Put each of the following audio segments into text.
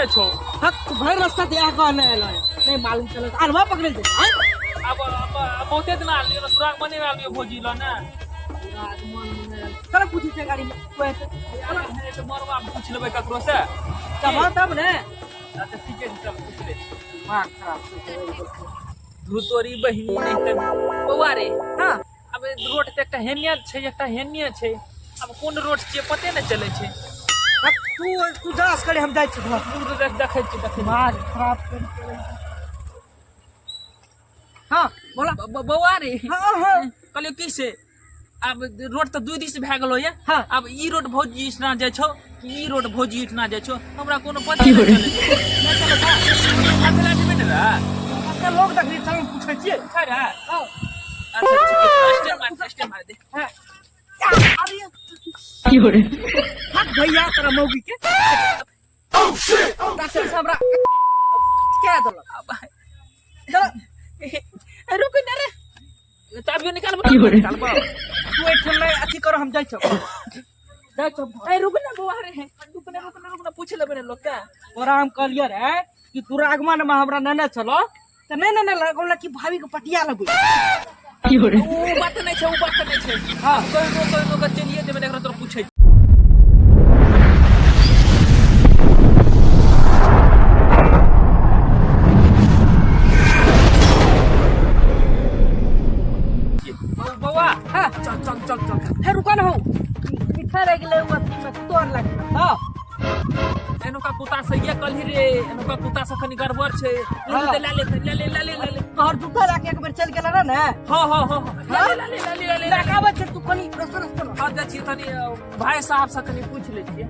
न छो। हक भर रास्ता दिया कहने आलो नहीं मालूम चलो अरवा पकड़े दे अब बहुते दिन आलियो न सुराग मने में आलियो भोजी ल ना। कर पूछी से गाड़ी में कोई तो मरवा पूछ लेबै ककरो से तब तब ने अच्छा ठीक है चल पूछ ले। हां खराब धुतोरी बहिनी नहीं त बौआ रे। हां अब रोड त एकटा हेनिया छै एकटा हेनिया छै। अब कोन रोड छियै पते न चलै छै। तू दास करे हम जाय छी घर देखै छी मार खराब कर हां बोला बौआ रे। हां हां कहलियो की से अब रोड त 2 दिन से भए गेलो ये। हाँ। अब ई रोड भौजी इतना जाय छौ कि ई रोड भौजी इतना जाय छौ हमरा कोनो पता नहीं चलै छै। चला जेबे न रे के लोग देखली चल पूछै छियै छै रे। हां अच्छा स्टेशन मार दे। हां अरे की हो रे हक भैया तेरा मौगी के ओ शिट तासे हमरा क्या दलो चल रुक न रे चाबियो निकाल की हो रे तू एठन नहीं अथी करो हम जाय छौ रुक न बौआ रे रुक न पूछ लेबे न लोग का तोरा हम कहलिए रे कि तू रागमान में हमरा नने चलो त नहीं लगौला कि भाभी के पटिया लगू की हो रे वो बात नहीं छै हां कोई नो के चलिए देबे एकरा तोरा पूछै बौआ। हां चल हे रुका न हो इधर रह गेले अथी में तोर लग हां एनुका कुत्ता से ये कलही रे एनुका कुत्ता से खनी गड़बड़ छै ले ले तोहर जूता लाके एक बेर चल गेला ना हां ले लगावे छै तू कनी प्रश्न हां जा छी तनी भाई साहब से कनी पूछ ले छिए।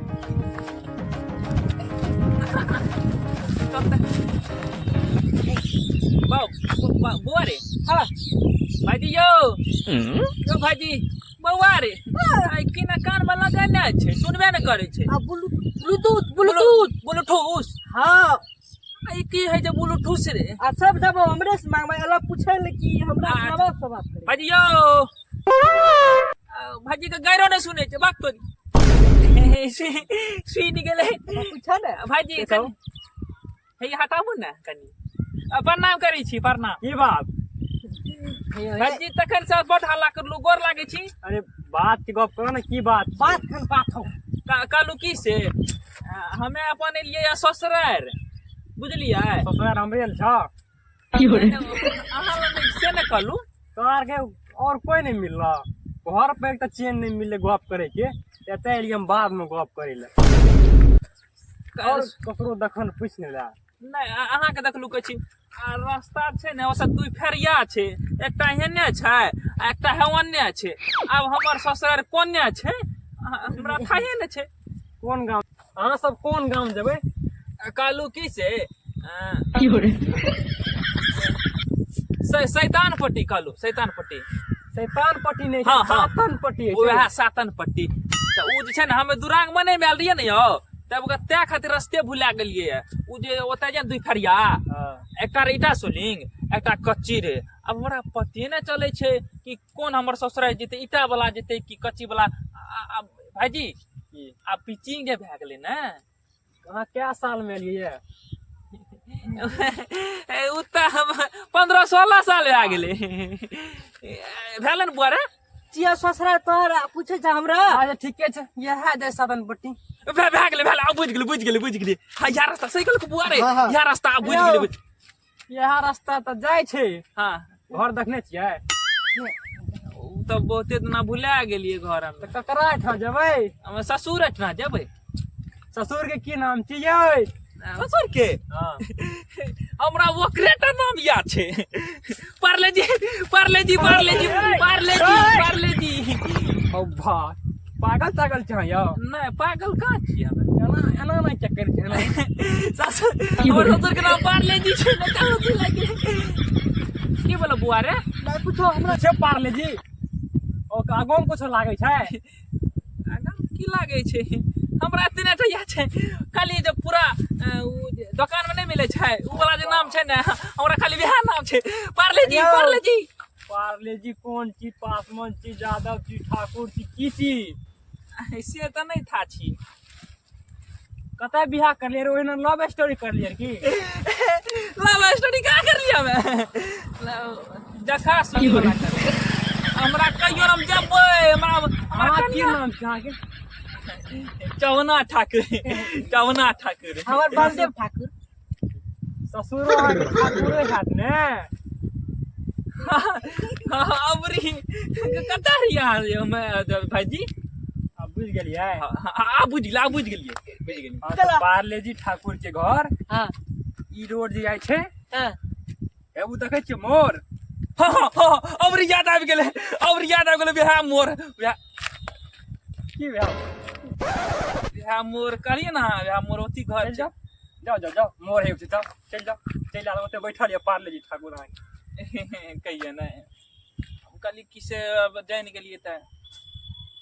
बौआ रे हां भाईजी यो भाईजी बौआ रे आई किना कान में लगाना छै सुनबे न करे छै। आ ब्लूटूथ हां आई की है जे ब्लूटूथ रे आ सब जब हमरे से मांग अलग पूछे ले कि हमरा नवाज से बात करे भाईजी यो भाईजी के गैरो नहीं सुने छै बात तो सुन गेले पूछा ने भाईजी कनी हे हटाबू ना कनी प्रणाम करै छी प्रणाम की बात भाईजी तखन से बड़ हल्ला करलू गोर लागे छी। अरे बात की गप करो ना की बात खन बात हो कहलू की से हमें अपन लिए ससुरार बुझलिए ससुराल हमरे ल छ की हो रे अहाँ से न कहलू तोहर के और कोई नहीं मिलला घर पे एक त चैन नहीं मिले गप करे के एते एलिए हम बाद में गप करे ले और ककरो दखन पूछ नहीं ला नहीं अहाँ के देखलू कहै छी रास्ता छै ने ओसे दुई फेरिया छै एकटा हेने छै आ एकटा हेवन्ने छै। अब हमर ससुरार कोन्ने छै हमरा थाहे न छै कौन गांव अहाँ सब कौन गांव जेबै कहलू की से की हो रे सैतानपट्टी कहलू सैतानपट्टी शैतानपट्टी नहीं हाँ, हाँ। सातनपट्टी है वह सातनपट्टी तो उ जे छै ने हमे दुरांग मने में आल रहिए ने यौ तब ते खातिर रस्ते भुला गेलिए उ जे ओतय जे दुई फरिया एकटा ईटा सोलिंग एकटा कच्ची रे। अब हमरा पते न चले छै कि कौन हमर ससुराल जेते ईटा वाला जेते कि कच्ची वाला भाईजी अब पिचिंग जे भए गेलै ने कहाँ क्या साल में लिए उ त 15-16 साल भए गेलै भेलै न बुआ रे चिया ससुरा तोहर पूछे छ हमरा अच्छा ठीके छै यह दे सातनपट्टी भए गेलै बुझ गेलै हां यार रास्ता सही कहलक बुआ रे हाँ, हाँ। यार रास्ता बुझ गेलै यह रास्ता त जाय छै हां घर देखने छियै तो बहुते दिना भुला गेलिए घर में त ककरा ठ जेबै हम ससुर एठना जेबै ससुर के की नाम छियै ससुर के हां हमरा ओकरेटा नाम याद छै पार्ले जी ओ भा पागल तागल छ यो नहीं पागल कहाँ छियै हमे एना नहीं चक्कर छै एना ससुर हमर ससुर के नाम पार्ले जी छै न कहाँ से लगे की बोला बुआ रे नहीं पूछो हमरा छै पार्ले जी ओ आगो में कुछ लागे छै आगा की लागे छै हमरा इतने ठैया छै खाली जब पूरा दुकान में नहीं मिले छै उ वाला जे नाम छै ने हमरा खाली वह नाम छै पार्ले जी पार्ले जी कौन चीज पासवान जी यादव जी ठाकुर जी की चीज ऐसे तो नहीं था छी कतै बियाह कर लिए रे ओहिना लव स्टोरी कर लिए की लव स्टोरी का कर लिया मैं देखा सुनी वाला कर हमरा कहियो हम जबै हमरा अहाँ की नाम छै अहाँके चवना ठाकुर हमर बलदेव ठाकुर ससुरो अहाँके ठाकुरे हैत ने अबरी कतऽ रिया मैं भाईजी अब बुझ गेलियै आ बुझ गेलिए चला। पार्लेजी ठाकुर के घर हां ई रोड जे जाइ छै हां ए उ देखै छियै मोर अबरी याद आबि गेलै बिहार मोर की भेल बिहार मोर करिए ना बिहार मोर ओती घर चल जाओ जाओ मोर है जाओ चल आ ओते बैठल ये पार्लेजी ठाकुर अहाँ कहिए ना हम कल किसे अब जान गेलिए त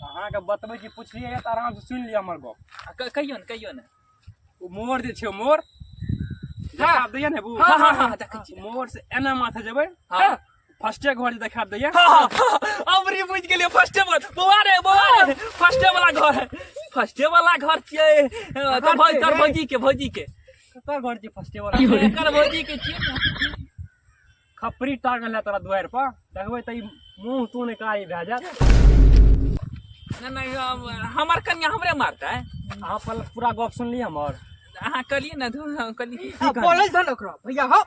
अहाँके बतबै छी पुछलियै त आराम से सुन लिअ हमर गप कहियो न ओ मोर जे छै मोर देखा दैया ने बू हाँ, देखै छी। मोर से एना माथे जेबै हाँ। फर्स्टे घर जे देखा दैया अबरी बुझ गेलिए फर्स्टे बौआ रे फर्स्टे वाला घर छियै तो तोर भौजी के कतऽ घर छै फर्स्टे वाला एकर भौजी के छियै ना खपरी टांगल है तोरा द्वार पर देखबै त ई मुंह तू ने कारी भए जात नहीं हमार कन्या हमरे मारता है अहाँ पहले पूरा गप सुनलियै हमर अहाँ कलिए ना कलिए बोलै छन ओकरा भैया हो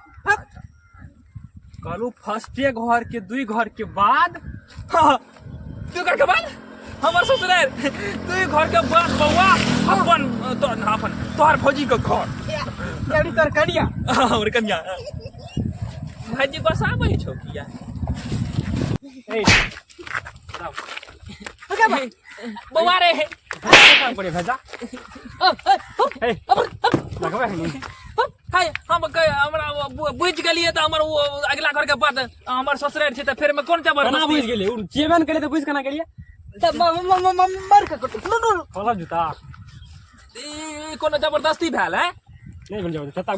कहलू फर्स्टे घर के दुई घर के बाद तू घर के बाद हमर ससुराल तू घर के बाद बौआ अपन तोहर भौजी के घर यानी तोर कनिया हमर कन्या भाईजी बस आबै छौ किया ए ओके भाई बौआ रे काम करे भेजा ए देखबै हम हाय हमरा बुझ गेलिए त हमर वो अगला घर के बाद हमर ससुराल छै त फेर में कोन केना बुझ जबरदस्ती गेलियै उ जेबन केले त बुझ केना गेलियै त मर के नो खोलब जूता ई कोनो जबरदस्ती भेल है नहीं बन जाओ छता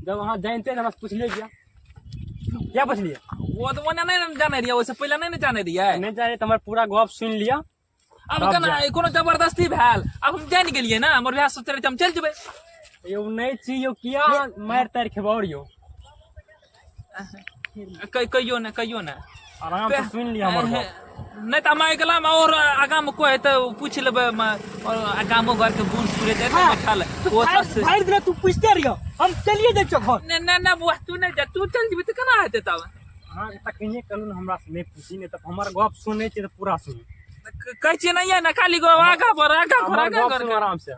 जब वहां जानते हमरा पूछलिए क्या पूछलिए वो तो मने नहीं जाने रिया ओसे पहले नहीं जाने रिया नहीं जाने त हमर पूरा गप सुन लिया अब केना कोनो जबरदस्ती भेल अब हम जान गेलिए ना हमर बियाह सोचले हम चल जेबै यो नहीं छी यो किया मार तार खेबौर यो कहियो ना आराम से सुन लिया हमर गप नहीं तो हम अगला में और आगा में कोई तो पूछ लेबै और आगा में घर के बूढ़ सूरे दे बैठल वो भाई दिन तू पूछते रहियो हम चलिए देख घर नहीं बुआ तू नहीं जा तू चल जेबै त केना हेतै तब हां त कहिए कलू हमरा से नहीं पूछी नहीं त हमर गप सुनै छी त पूरा सुनी कहै छी नहीं है ना खाली गो आगा पर घर आराम से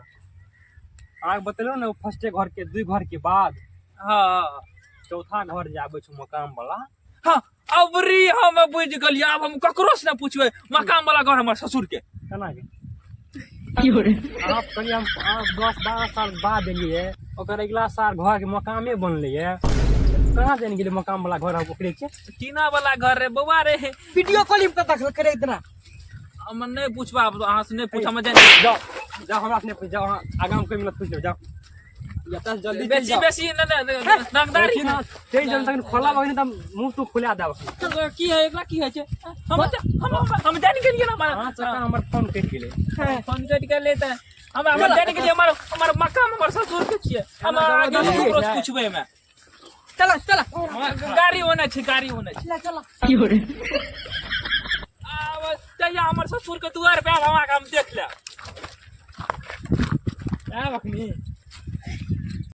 आग बतलो ना फर्स्टे घर के दुई घर के बाद हां चौथा घर जे आबै छ मकाम वाला हां अबरी हम बुझ गेलिए अब हम ककरो से ना पूछबै मकाम वाला घर हमर ससुर के केना के 有人，आप कहिए हम 10-12 साल बाद एलिए ओकर अगला साल घर के मकामे बनलै कहाँ जान गेलै मकाम वाला घर ओकरे के टीना वाला घर रे बौआ रे वीडियो कॉलिंग पे तक करे इतना हम नहीं पूछबा अहाँ से नहीं पूछ हम जान जाओ जाओ हमरा से नहीं पूछ जाओ आगा में कोई मिलत पूछ लो जाओ या त जल्दी बेसी नगदारी ना तेज जन तक खोला बहिनी त मुंह तू खुला देब की है एकरा की है छे हम जान गेलिए ना हां चक्का हमर फोन कट गेलै फोन कट कर लेते हम जान गेलिए हमर मकाम हमर ससुर के छिए हम आगे ककरो पूछबै मैं चला गाड़ी होना छे चला 有人，अब तैया हमर ससुर के दुआर पे हम देख ले आ बखनी